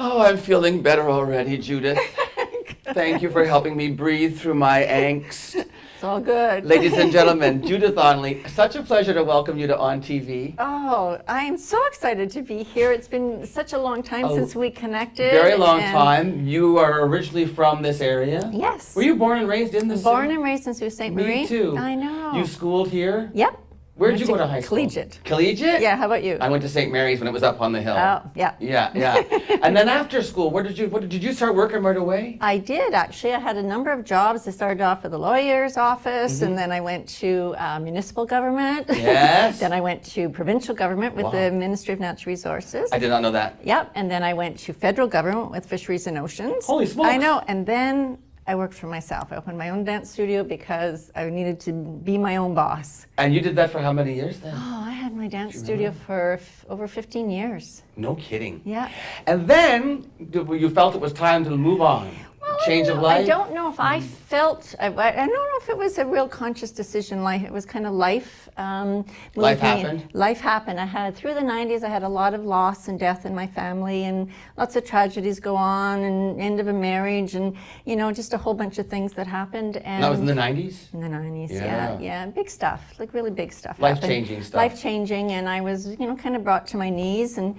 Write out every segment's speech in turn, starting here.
Oh, I'm feeling better already, Judith. Thank you for helping me breathe through my angst. It's all good. Ladies and gentlemen, Judith Onley, such a pleasure to welcome you to On TV. Oh, I'm so excited to be here. It's been such a long time since we connected. Very long time. You are originally from this area? Yes. Were you born and raised in this Born city? and raised in Sault Ste. Marie. Me too. I know. You schooled here? Yep. Where did you go to high school? Collegiate. Collegiate? Yeah, how about you? I went to St. Mary's when it was up on the hill. Oh, yeah. Yeah. And then after school, did you start working right away? I did, actually. I had a number of jobs. I started off at the lawyer's office, and then I went to municipal government. Yes. Then I went to provincial government with the Ministry of Natural Resources. I did not know that. Yep, and then I went to federal government with Fisheries and Oceans. Holy smokes. I know, and then I worked for myself. I opened my own dance studio because I needed to be my own boss. And you did that for how many years then? Oh, I had my dance studio for over 15 years. No kidding. Yeah. And then you felt it was time to move on. Change of life? I don't know if I felt, I don't know if it was a real conscious decision. Like it was kind of life. Life happened? Life happened. Through the 90s, I had a lot of loss and death in my family, and lots of tragedies go on, and end of a marriage, and just a whole bunch of things that happened. And that was in the 90s? In the 90s, Yeah. yeah. Big stuff, like really big stuff. Life-changing stuff. Life-changing, and I was, kind of brought to my knees, and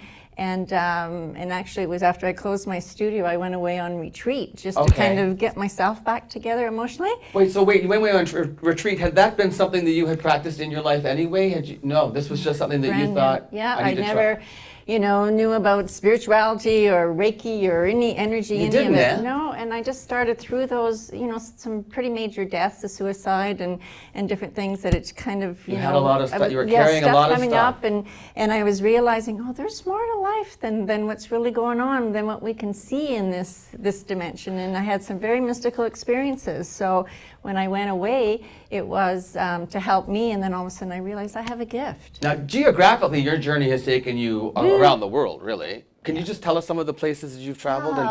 actually it was after I closed my studio, I went away on retreat just to kind of get myself back together emotionally. Wait, you went away on retreat. Had that been something that you had practiced in your life anyway? No, this was just something that you thought, Yeah, I need to never, knew about spirituality or Reiki or any energy, You any didn't, of it. eh? No, and I just started through those, some pretty major deaths, the suicide and different things that it's kind of, You had a lot of stuff. You were carrying a lot of coming stuff. up, and I was realizing, there's more to life than what's really going on, than what we can see in this dimension. And I had some very mystical experiences. So when I went away, it was to help me, and then all of a sudden I realized I have a gift. Now, geographically, your journey has taken you around the world, really. Can you just tell us some of the places that you've traveled and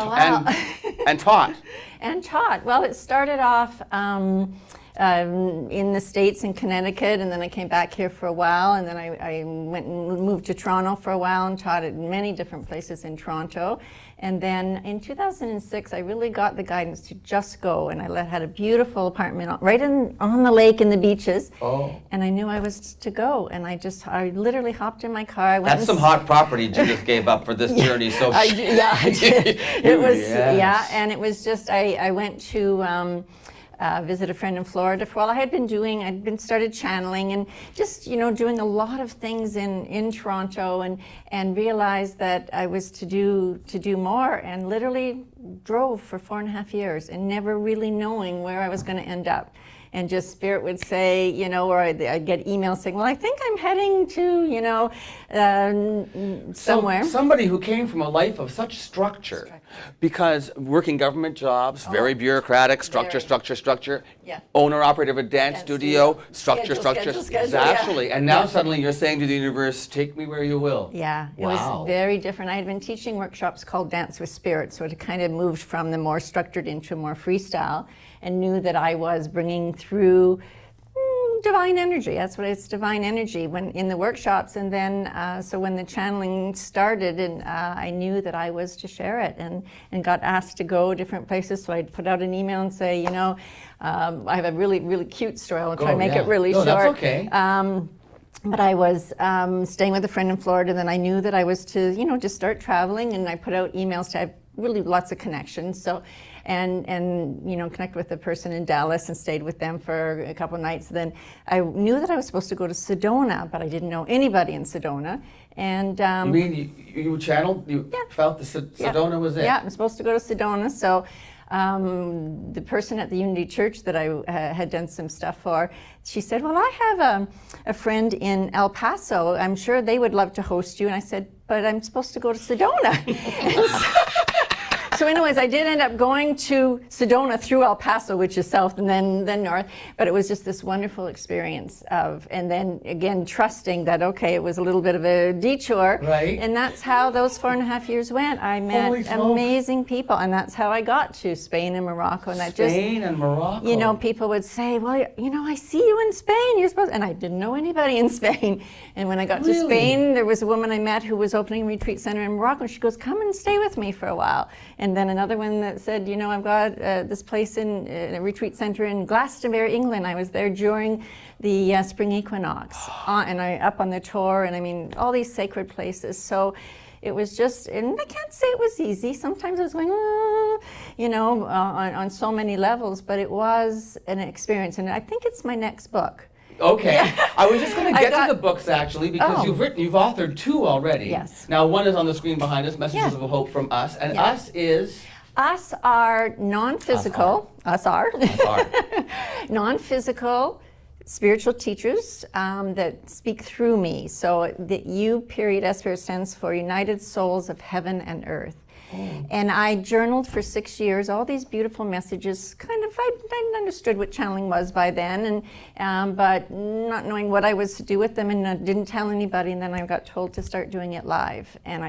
taught? And taught. Well, it started off in the States, in Connecticut, and then I came back here for a while, and then I went and moved to Toronto for a while and taught at many different places in Toronto. And then in 2006, I really got the guidance to just go, and I had a beautiful apartment right on the lake and the beaches. Oh. And I knew I was to go, and I literally hopped in my car. That's some hot property Judith gave up for this journey. So I did. It was, and it was just, I went to visit a friend in Florida for a while. I'd been started channeling and just, doing a lot of things in Toronto, and realized that I was to do more, and literally drove for 4.5 years and never really knowing where I was going to end up. And just Spirit would say, or I'd get emails saying, well, I think I'm heading to, somewhere. So, somebody who came from a life of such structure, because working government jobs, very bureaucratic, structure, Yeah. owner-operator of a dance studio, structure, Schedule, exactly. And now suddenly you're saying to the universe, take me where you will. Yeah, it was very different. I had been teaching workshops called Dance with Spirit, so it kind of moved from the more structured into more freestyle, and knew that I was bringing through divine energy. That's what it's, divine energy, when in the workshops. And then, so when the channeling started, and I knew that I was to share it, and got asked to go different places. So I'd put out an email and say, I have a really, really cute story. I'll try to make it really short. That's okay. But I was staying with a friend in Florida, and then I knew that I was to, just start traveling, and I put out emails to have really lots of connections. So, and connect with a person in Dallas and stayed with them for a couple of nights. Then I knew that I was supposed to go to Sedona, but I didn't know anybody in Sedona. And you mean you channeled? You felt the Sedona was it? Yeah, I'm supposed to go to Sedona. So the person at the Unity Church that I had done some stuff for, she said, well, I have a friend in El Paso. I'm sure they would love to host you. And I said, but I'm supposed to go to Sedona. So anyways, I did end up going to Sedona through El Paso, which is south, and then north. But it was just this wonderful experience and then again, trusting that, okay, it was a little bit of a detour. Right. And that's how those 4.5 years went. I met amazing people, and that's how I got to Spain and Morocco. And Spain and Morocco. You know, people would say, well, you know, I see you in Spain. You're supposed, and I didn't know anybody in Spain. And when I got to Spain, there was a woman I met who was opening a retreat center in Morocco. And she goes, come and stay with me for a while. And then another one that said, you know, I've got this place in a retreat center in Glastonbury, England. I was there during the spring equinox, and I up on the tour, and I mean, all these sacred places. So it was just, and I can't say it was easy. Sometimes I was going, you know, on so many levels, but it was an experience, and I think it's my next book. Okay, yeah. I was just going to get to the books actually, because you've authored 2 already. Yes. Now one is on the screen behind us, Messages of Hope from Us, and Us is? Us are non-physical, non-physical spiritual teachers that speak through me. So the U period S period stands for United Souls of Heaven and Earth. And I journaled for 6 years, all these beautiful messages. Kind of, I understood what channeling was by then, and but not knowing what I was to do with them, and I didn't tell anybody. And then I got told to start doing it live, and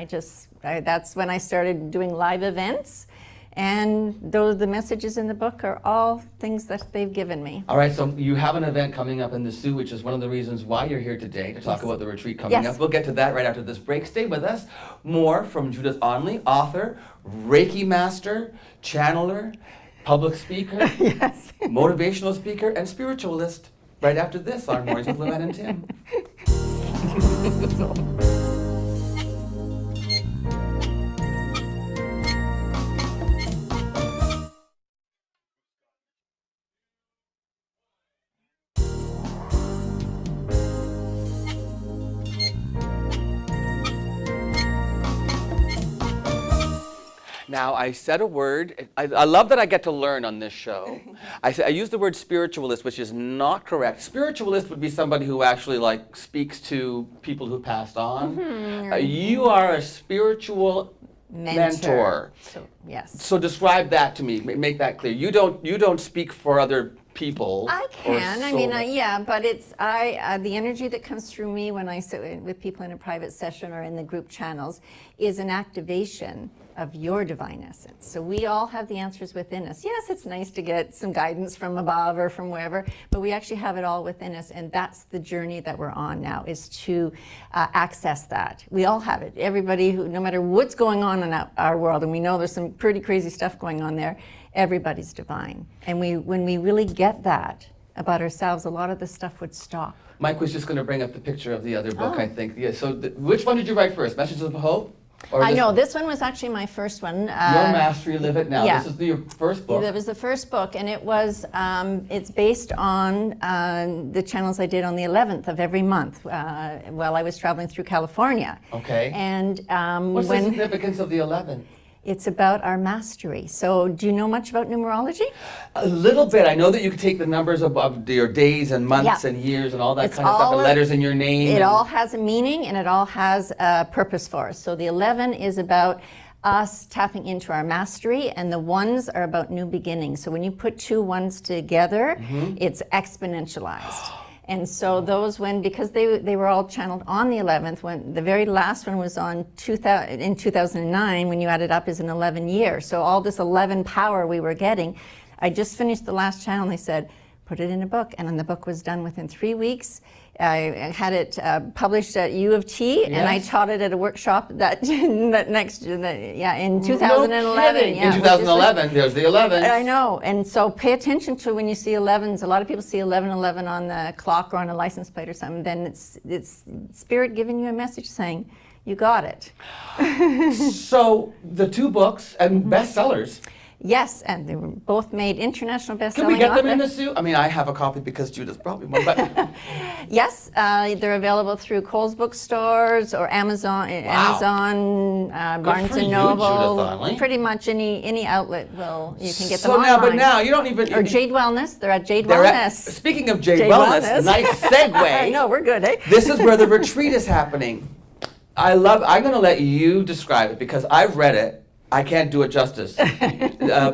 that's when I started doing live events. And the messages in the book are all things that they've given me. All right, so you have an event coming up in the Sioux, which is one of the reasons why you're here today, to talk about the retreat coming up. We'll get to that right after this break. Stay with us. More from Judith Onley, author, Reiki master, channeler, public speaker, motivational speaker, and spiritualist. Right after this on Mornings with Luann and Tim. Now, I said a word. I love that I get to learn on this show. I used the word spiritualist, which is not correct. Spiritualist would be somebody who actually speaks to people who passed on. You are a spiritual mentor. So, yes. So describe that to me. Make that clear. You don't speak for other people. I can. I mean, yeah, but it's the energy that comes through me when I sit with people in a private session or in the group channels is an activation of your divine essence. So we all have the answers within us. Yes, it's nice to get some guidance from above or from wherever, but we actually have it all within us, and that's the journey that we're on now, is to access that. We all have it. Everybody, who, no matter what's going on in our world, and we know there's some pretty crazy stuff going on there, everybody's divine. And when we really get that about ourselves, a lot of this stuff would stop. Mike was just going to bring up the picture of the other book, I think. Yeah. So which one did you write first? Messages of Hope? I know, this one was actually my first one. Your Mastery, Live It Now. Yeah. This is your first book. It was the first book, and it was, it's based on the channels I did on the 11th of every month while I was traveling through California. Okay. And what's the significance of the 11th? It's about our mastery. So do you know much about numerology? A little bit. I know that you can take the numbers of your days and months and years and all that kind of stuff, the letters in your name. It all has a meaning, and it all has a purpose for us. So the 11 is about us tapping into our mastery, and the ones are about new beginnings. So when you put 2 ones together, it's exponentialized. And so those, because they were all channeled on the 11th, when the very last one was on in 2009, when you add it up, is an 11 year. So all this 11 power we were getting, I just finished the last channel, and they said, put it in a book. And then the book was done within 3 weeks. I had it published at U of T, and I taught it at a workshop in 2011. In 2011, there's the 11. I know, and so pay attention to when you see 11s. A lot of people see 1111 on the clock or on a license plate or something. Then it's Spirit giving you a message saying, you got it. So the 2 books and bestsellers. Yes, and they were both made international best-selling. Can we get them in the Sioux? I mean, I have a copy because Judith brought me one, but... Yes, they're available through Kohl's bookstores or Amazon, Barnes and Noble. Pretty much any outlet you can get them online. But now you don't even... Or Jade Wellness, they're at Jade Wellness. Speaking of Jade Wellness, nice segue. I know, we're good, eh? This is where the retreat is happening. I'm going to let you describe it because I've read it. I can't do it justice.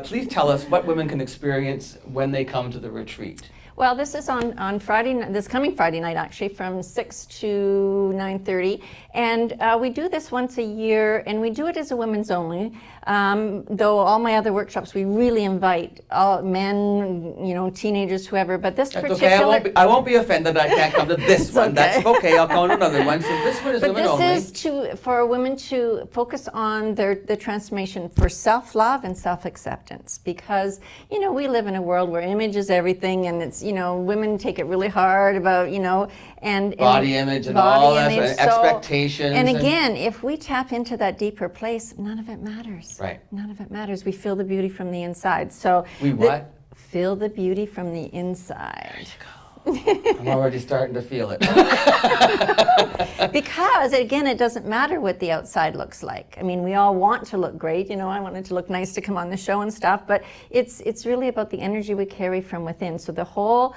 Please tell us what women can experience when they come to the retreat. Well, this is on Friday, this coming Friday night actually, from 6 to 9:30, and we do this once a year, and we do it as a women's only. Though all my other workshops, we really invite all men, teenagers, whoever. But this That's particular, okay. I won't be offended. I can't come to this one. okay. That's okay. I'll go to another one. So this one is but women only. this is for women to focus on the transformation for self-love and self-acceptance, because we live in a world where image is everything, and it's women take it really hard about and body image and all that, and expectations. And again, if we tap into that deeper place, none of it matters. Right. None of it matters. We feel the beauty from the inside. So we what? Feel the beauty from the inside. I'm already starting to feel it. Because again, it doesn't matter what the outside looks like. I mean, we all want to look great. I wanted to look nice to come on the show and stuff, but it's really about the energy we carry from within. So the whole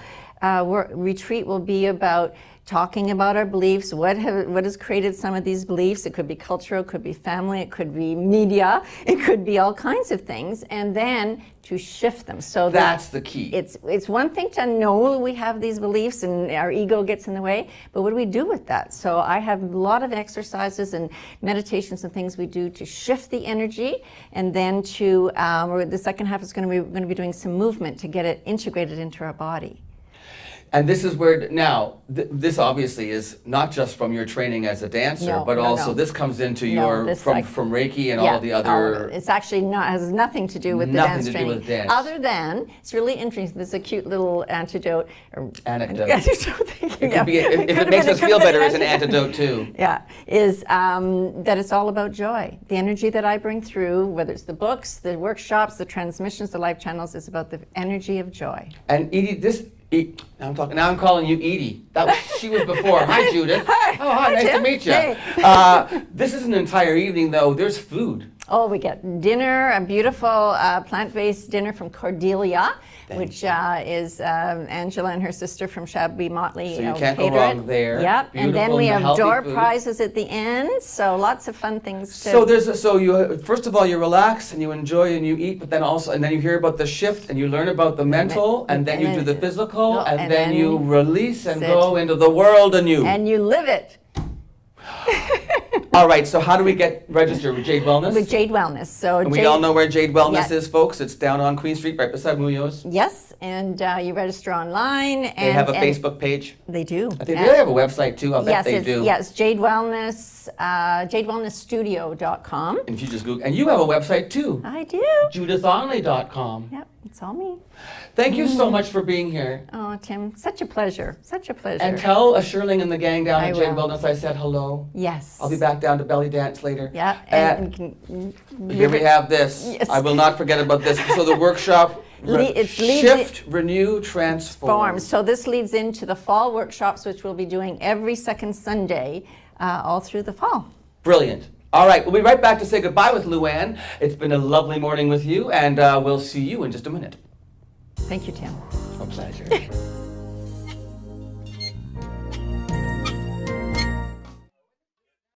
retreat will be about talking about our beliefs, what has created some of these beliefs. It could be cultural, it could be family, it could be media, it could be all kinds of things, and then to shift them. So that's the key. It's one thing to know we have these beliefs and our ego gets in the way, but what do we do with that? So I have a lot of exercises and meditations and things we do to shift the energy, and then to the second half is we're going to be doing some movement to get it integrated into our body. And this is where, now, this obviously is not just from your training as a dancer, but also this comes into from Reiki and all of the other... It's actually has nothing to do with the dance training. Other than, it's really interesting, there's a cute little antidote. Anecdote. It could be, if it makes us feel better, it's an antidote too. Yeah, is that it's all about joy. The energy that I bring through, whether it's the books, the workshops, the transmissions, the live channels, is about the energy of joy. And Edie, now I'm calling you Edie. She was before. Hi, Judith. Hi. Oh, hi. Nice Tim. to meet you. Hey. This is an entire evening, though. There's food. Oh, we get dinner, a beautiful plant-based dinner from Cordelia, which is Angela and her sister from Shabby Motley. So you can't go wrong there. Yep, Beautiful, and then we have door food. prizes at the end, so lots of fun things to... So you first of all you relax and you enjoy and you eat, but then you hear about the shift and you learn about the mental, and then you do the physical, and then you release and go into the world anew. And you live it. All right, so how do we get registered with Jade Wellness? With Jade Wellness. So and we all know where Jade Wellness is, folks. It's down on Queen Street, right beside Muyo's. Yes, and you register online. They have a Facebook page. They do. I think they have a website too. I'll bet they do. Yes, Jade Wellness, JadeWellnessStudio.com. And if you just Google, and you have a website too. I do. JudithOnley.com. Yep, it's all me. Thank you so much for being here. Oh, Tim, such a pleasure. Such a pleasure. And tell Shirling and the gang down at Jade will. Wellness I said hello. Yes. I'll be back down to belly dance later. Yeah. Here we have this. Yes. I will not forget about this. So the workshop, Shift, Renew, Transform. So this leads into the fall workshops, which we'll be doing every second Sunday all through the fall. Brilliant. All right, we'll be right back to say goodbye with Luann. It's been a lovely morning with you, and we'll see you in just a minute. Thank you, Tim. A pleasure.